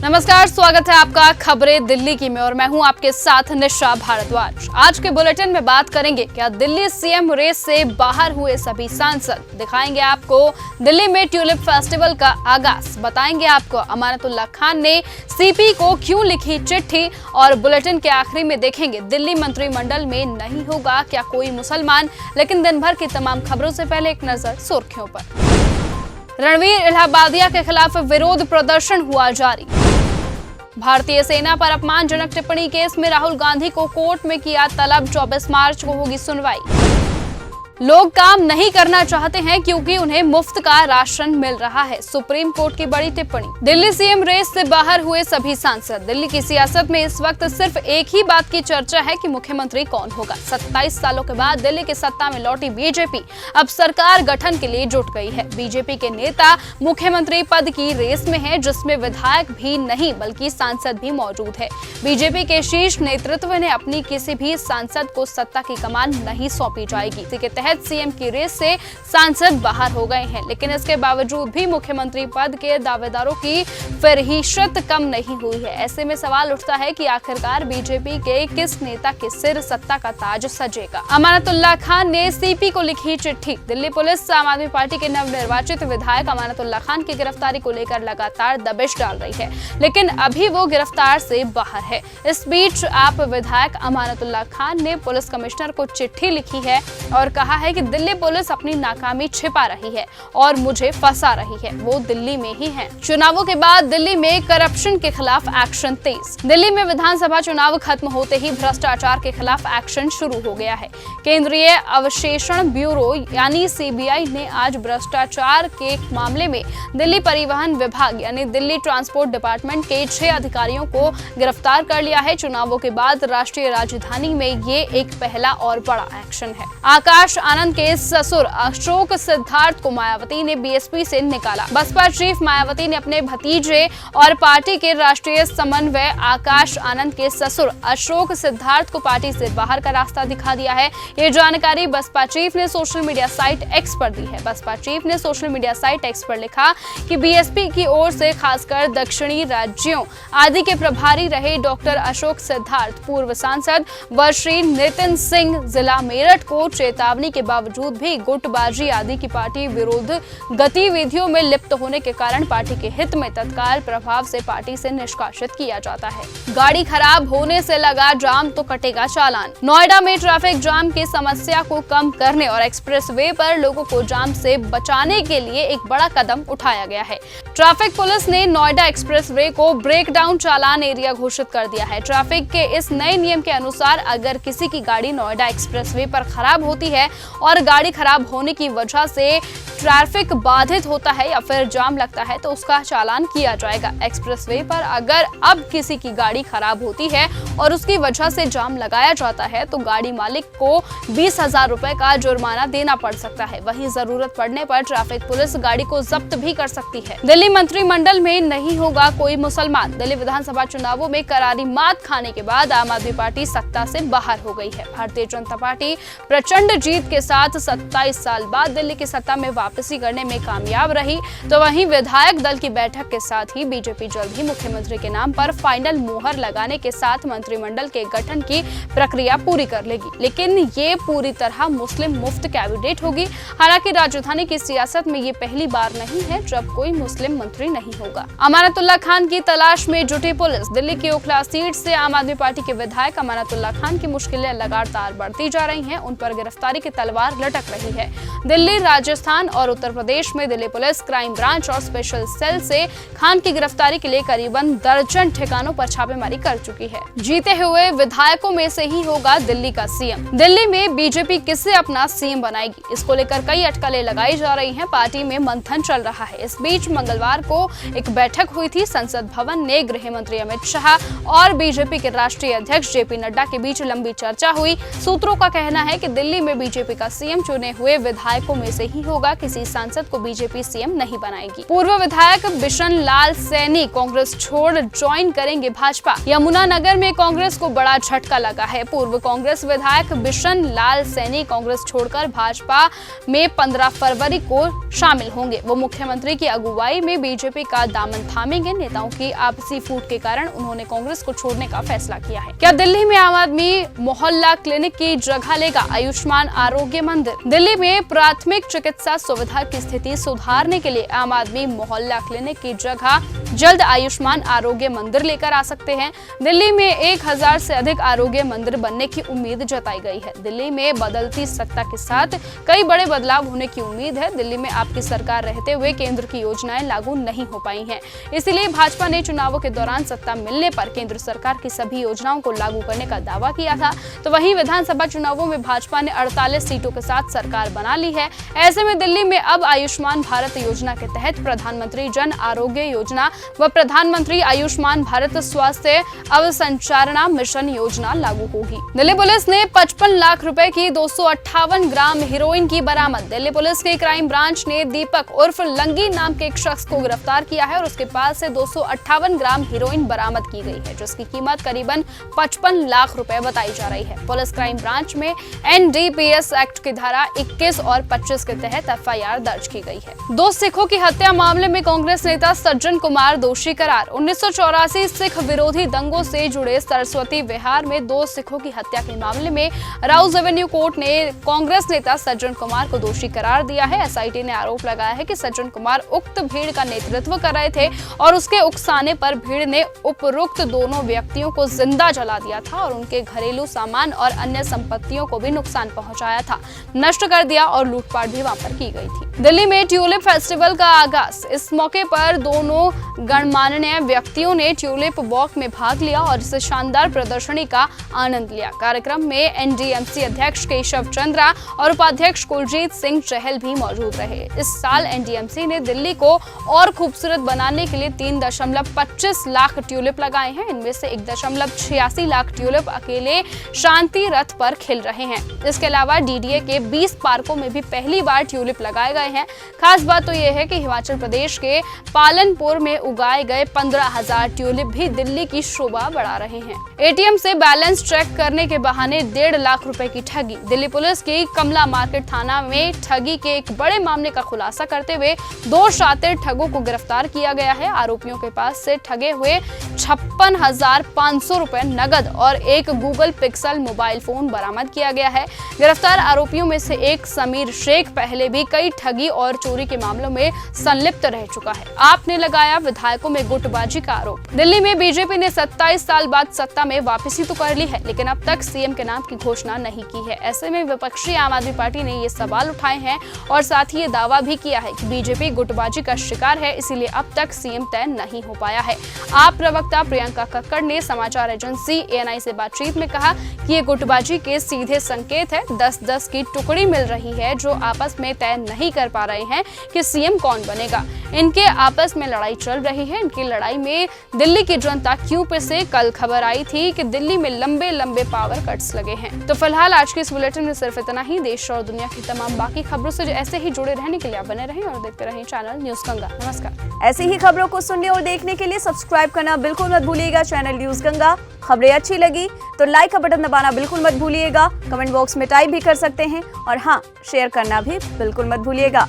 नमस्कार, स्वागत है आपका खबरें दिल्ली की में और मैं हूं आपके साथ निशा भारद्वाज। आज के बुलेटिन में बात करेंगे क्या दिल्ली सीएम रेस से बाहर हुए सभी सांसद, दिखाएंगे आपको दिल्ली में ट्यूलिप फेस्टिवल का आगाज, बताएंगे आपको अमानतुल्लाह खान ने सीपी को क्यों लिखी चिट्ठी और बुलेटिन के आखिरी में देखेंगे दिल्ली मंत्रिमंडल में नहीं होगा क्या कोई मुसलमान। लेकिन दिन भर की तमाम खबरों से पहले एक नजर सुर्खियों पर। रणवीर इलाहाबादिया के खिलाफ विरोध प्रदर्शन हुआ जारी। भारतीय सेना पर अपमानजनक टिप्पणी केस में राहुल गांधी को कोर्ट में किया तलब, 24 मार्च को होगी सुनवाई। लोग काम नहीं करना चाहते हैं क्योंकि उन्हें मुफ्त का राशन मिल रहा है, सुप्रीम कोर्ट की बड़ी टिप्पणी। दिल्ली सीएम रेस से बाहर हुए सभी सांसद। दिल्ली की सियासत में इस वक्त सिर्फ एक ही बात की चर्चा है कि मुख्यमंत्री कौन होगा। 27 सालों के बाद दिल्ली की सत्ता में लौटी बीजेपी अब सरकार गठन के लिए जुट गई है। बीजेपी के नेता मुख्यमंत्री पद की रेस में है, जिसमें विधायक भी नहीं बल्कि सांसद भी मौजूद है। बीजेपी के शीर्ष नेतृत्व ने अपनी किसी भी सांसद को सत्ता की कमान नहीं सौंपी जाएगी। इसी के तहत सीएम की रेस से सांसद बाहर हो गए हैं, लेकिन इसके बावजूद भी मुख्यमंत्री पद के दावेदारों की फरहिस्त कम नहीं हुई है। ऐसे में सवाल उठता है कि आखिरकार बीजेपी के किस नेता के सिर सत्ता का ताज सजेगा। अमानतुल्लाह खान ने सीपी को लिखी चिट्ठी। दिल्ली पुलिस आम आदमी पार्टी के नवनिर्वाचित विधायक अमानतुल्लाह खान की गिरफ्तारी को लेकर लगातार दबिश डाल रही है, लेकिन अभी वो गिरफ्तार से बाहर है। इस बीच आप विधायक अमानतुल्लाह खान ने पुलिस कमिश्नर को चिट्ठी लिखी है और कहा है कि दिल्ली पुलिस अपनी नाकामी छिपा रही है और मुझे फंसा रही है, वो दिल्ली में ही है। चुनावों के बाद दिल्ली में करप्शन के खिलाफ एक्शन तेज। दिल्ली में विधानसभा चुनाव खत्म होते ही भ्रष्टाचार के खिलाफ एक्शन शुरू हो गया है। केंद्रीय अवशेषण ब्यूरो यानी सीबीआई ने आज भ्रष्टाचार के मामले में दिल्ली परिवहन विभाग यानी दिल्ली ट्रांसपोर्ट डिपार्टमेंट के 6 अधिकारियों को गिरफ्तार कर लिया है। चुनावों के बाद राष्ट्रीय राजधानी में ये एक पहला और बड़ा एक्शन है। आकाश आनंद के ससुर अशोक सिद्धार्थ को मायावती ने बीएसपी से निकाला। बसपा चीफ मायावती ने अपने भतीजे और पार्टी के राष्ट्रीय समन्वय आकाश आनंद के ससुर अशोक सिद्धार्थ को पार्टी से बाहर का रास्ता दिखा दिया है। ये जानकारी बसपा चीफ ने सोशल मीडिया साइट एक्स पर दी है। बसपा चीफ ने सोशल मीडिया साइट एक्स पर लिखा कि बीएसपी की ओर से खासकर दक्षिणी राज्यों आदि के प्रभारी रहे डॉक्टर अशोक सिद्धार्थ, पूर्व सांसद व श्री नितिन सिंह जिला मेरठ को चेतावनी के बावजूद भी गुटबाजी आदि की पार्टी विरोध गतिविधियों में लिप्त होने के कारण पार्टी के हित में तत्काल प्रभाव से पार्टी से निष्कासित किया जाता है। गाड़ी खराब होने से लगा जाम तो कटेगा चालान। नोएडा में ट्रैफिक जाम की समस्या को कम करने और एक्सप्रेसवे पर लोगों को जाम से बचाने के लिए एक बड़ा कदम उठाया गया है। ट्रैफिक पुलिस ने नोएडा एक्सप्रेसवे को ब्रेकडाउन चालान एरिया घोषित कर दिया है। ट्रैफिक के इस नए नियम के अनुसार अगर किसी की गाड़ी नोएडा एक्सप्रेसवे पर खराब होती है और गाड़ी खराब होने की वजह से ट्रैफिक बाधित होता है या फिर जाम लगता है तो उसका चालान किया जाएगा। एक्सप्रेसवे पर अगर अब किसी की गाड़ी खराब होती है और उसकी वजह से जाम लगाया जाता है तो गाड़ी मालिक को 20,000 रुपए का जुर्माना देना पड़ सकता है। वहीं जरूरत पड़ने पर ट्रैफिक पुलिस गाड़ी को जब्त भी कर सकती है। दिल्ली मंत्रिमंडल में नहीं होगा कोई मुसलमान। दिल्ली विधानसभा चुनावों में करारी मात खाने के बाद आम आदमी पार्टी सत्ता से बाहर हो गई है। भारतीय जनता पार्टी प्रचंड जीत के साथ 27 साल बाद दिल्ली की सत्ता में वापसी करने में कामयाब रही, तो वहीं विधायक दल की बैठक के साथ ही बीजेपी जल्द ही मुख्यमंत्री के नाम पर फाइनल मोहर लगाने के साथ मंत्रिमंडल के गठन की प्रक्रिया पूरी कर लेगी। लेकिन ये पूरी तरह मुस्लिम मुफ्त कैबिनेट होगी। हालांकि राजधानी की सियासत में ये पहली बार नहीं है जब कोई मुस्लिम मंत्री नहीं होगा। अमानतुल्लाह खान की तलाश में जुटी पुलिस। दिल्ली की ओखला सीट से आम आदमी पार्टी के विधायक अमानतुल्लाह खान की मुश्किलें लगातार बढ़ती जा रही हैं। उन पर गिरफ्तारी की तलवार लटक रही है। दिल्ली, राजस्थान और उत्तर प्रदेश में दिल्ली पुलिस क्राइम ब्रांच और स्पेशल सेल से खान की गिरफ्तारी के लिए करीबन दर्जन ठिकानों पर छापेमारी कर चुकी है। जीते हुए विधायकों में से ही होगा दिल्ली का सीएम। दिल्ली में बीजेपी किसे अपना सीएम बनाएगी, इसको लेकर कई अटकलें लगाई जा रही हैं। पार्टी में मंथन चल रहा है। इस बीच मंगलवार को एक बैठक हुई थी। संसद भवन में गृह मंत्री अमित शाह और बीजेपी के राष्ट्रीय अध्यक्ष जेपी नड्डा के बीच लंबी चर्चा हुई। सूत्रों का कहना है कि दिल्ली में बीजेपी यूपी का सीएम चुने हुए विधायकों में से ही होगा। किसी सांसद को बीजेपी सीएम नहीं बनाएगी। पूर्व विधायक बिशन लाल सैनी कांग्रेस छोड़ ज्वाइन करेंगे भाजपा। यमुनानगर में कांग्रेस को बड़ा झटका लगा है। पूर्व कांग्रेस विधायक बिशन लाल सैनी कांग्रेस छोड़कर भाजपा में 15 फरवरी को शामिल होंगे। वो मुख्यमंत्री की अगुवाई में बीजेपी का दामन थामेंगे। नेताओं की आपसी फूट के कारण उन्होंने कांग्रेस को छोड़ने का फैसला किया है। क्या दिल्ली में आम आदमी मोहल्ला क्लिनिक की जगह लेगा आयुष्मान आरोग्य मंदिर? दिल्ली में प्राथमिक चिकित्सा सुविधा की स्थिति सुधारने के लिए आम आदमी मोहल्ला क्लिनिक की जगह जल्द आयुष्मान आरोग्य मंदिर लेकर आ सकते हैं। दिल्ली में 1000 से अधिक आरोग्य मंदिर बनने की उम्मीद जताई गई है। दिल्ली में बदलती सत्ता के साथ कई बड़े बदलाव होने की उम्मीद है। दिल्ली में आपकी सरकार रहते हुए केंद्र की योजनाएं लागू नहीं हो पाई हैं। इसलिए भाजपा ने चुनावों के दौरान सत्ता मिलने पर केंद्र सरकार की सभी योजनाओं को लागू करने का दावा किया था। तो वहीं विधानसभा चुनावों में भाजपा ने 48 सीटों के साथ सरकार बना ली है। ऐसे में दिल्ली में अब आयुष्मान भारत योजना के तहत प्रधानमंत्री जन आरोग्य योजना व प्रधानमंत्री आयुष्मान भारत स्वास्थ्य अवसंरचना मिशन योजना लागू होगी। दिल्ली पुलिस ने 55 लाख रुपए की 258 ग्राम हेरोइन की बरामद। दिल्ली पुलिस के क्राइम ब्रांच ने दीपक उर्फ लंगी नाम के एक शख्स को गिरफ्तार किया है और उसके पास से 258 ग्राम हेरोइन बरामद की गई है, जिसकी कीमत करीबन 55 लाख रुपए बताई जा रही है। पुलिस क्राइम ब्रांच में NDPS एक्ट की धारा 21 और 25 के तहत FIR दर्ज की गई है। 2 सिखों की हत्या मामले में कांग्रेस नेता सज्जन कुमार दोषी करार। 1984 सिख विरोधी दंगों से जुड़े सरस्वती विहार में 2 सिखों की हत्या के मामले में राउज एवेन्यू कोर्ट ने कांग्रेस नेता सज्जन कुमार को दोषी करार दिया है। SIT ने आरोप लगाया है कि सज्जन कुमार उक्त भीड़ का नेतृत्व कर रहे थे और उसके उकसाने पर भीड़ ने उपरोक्त दोनों व्यक्तियों को जिंदा जला दिया था और उनके घरेलू सामान और अन्य संपत्तियों को भी नुकसान पहुंचाया था, नष्ट कर दिया और लूटपाट भी वहां पर की गई थी। दिल्ली में ट्यूलिप फेस्टिवल का आगाज। इस मौके पर दोनों गणमान्य व्यक्तियों ने ट्यूलिप वॉक में भाग लिया और इस शानदार प्रदर्शनी का आनंद लिया। कार्यक्रम में NDMC अध्यक्ष केशव चंद्रा और उपाध्यक्ष कुलजीत सिंह चहल भी मौजूद रहे। इस साल NDMC ने दिल्ली को और खूबसूरत बनाने के लिए 3.25 लाख ट्यूलिप लगाए हैं। इनमें से 1.86 लाख ट्यूलिप अकेले शांति रथ पर खिल रहे हैं। इसके अलावा DDA के 20 पार्कों में भी पहली बार ट्यूलिप लगाए गए हैं। खास बात तो यह है कि हिमाचल प्रदेश के पालनपुर में उगाए गए 15,000 ट्यूलिप भी दिल्ली की शोभा बढ़ा रहे हैं। ATM से बैलेंस चेक करने के बहाने 1.5 लाख रुपए की ठगी। दिल्ली पुलिस की कमला मार्केट थाना में ठगी के एक बड़े मामले का खुलासा करते हुए 2 शातिर ठगों को गिरफ्तार किया गया है। आरोपियों के पास से ठगे हुए 56,500 रुपए नगद और एक गूगल पिक्सल मोबाइल फोन बरामद किया गया है। गिरफ्तार आरोपियों में से एक समीर शेख पहले भी कई ठगी और चोरी के मामलों में संलिप्त रह चुका है। आपने लगाया विधायकों में गुटबाजी का आरोप। दिल्ली में बीजेपी ने 27 साल बाद सत्ता में वापसी तो कर ली है, लेकिन अब तक सीएम के नाम की घोषणा नहीं की है। ऐसे में विपक्षी आम आदमी पार्टी ने ये सवाल उठाए हैं और साथ ही ये दावा भी किया है कि बीजेपी गुटबाजी का शिकार है, इसीलिए अब तक सीएम तय नहीं हो पाया है। आप प्रवक्ता प्रियंका कक्कड़ ने समाचार एजेंसी ANI से बातचीत में कहा कि ये गुटबाजी के सीधे संकेत है। 10-10 की टुकड़ी मिल रही है जो आपस में तय नहीं कर पा रहे हैं कि सीएम कौन बनेगा। इनके आपस में लड़ाई चल रही है। इनकी लड़ाई में दिल्ली की जनता क्यों पिसे। कल खबर आई थी कि दिल्ली में लंबे लंबे पावर कट्स लगे हैं। तो फिलहाल आज के इस बुलेटिन में सिर्फ इतना ही। देश और दुनिया की तमाम बाकी खबरों से ऐसे ही जुड़े रहने के लिए आप बने रहें और देखते रहें चैनल न्यूज गंगा। नमस्कार। ऐसी ही खबरों को सुनने और देखने के लिए सब्सक्राइब करना बिल्कुल मत भूलिएगा चैनल न्यूज गंगा। खबरें अच्छी लगी तो लाइक का बटन दबाना बिल्कुल मत भूलिएगा। कमेंट बॉक्स में टाइप भी कर सकते हैं और हाँ, शेयर करना भी बिल्कुल मत भूलिएगा।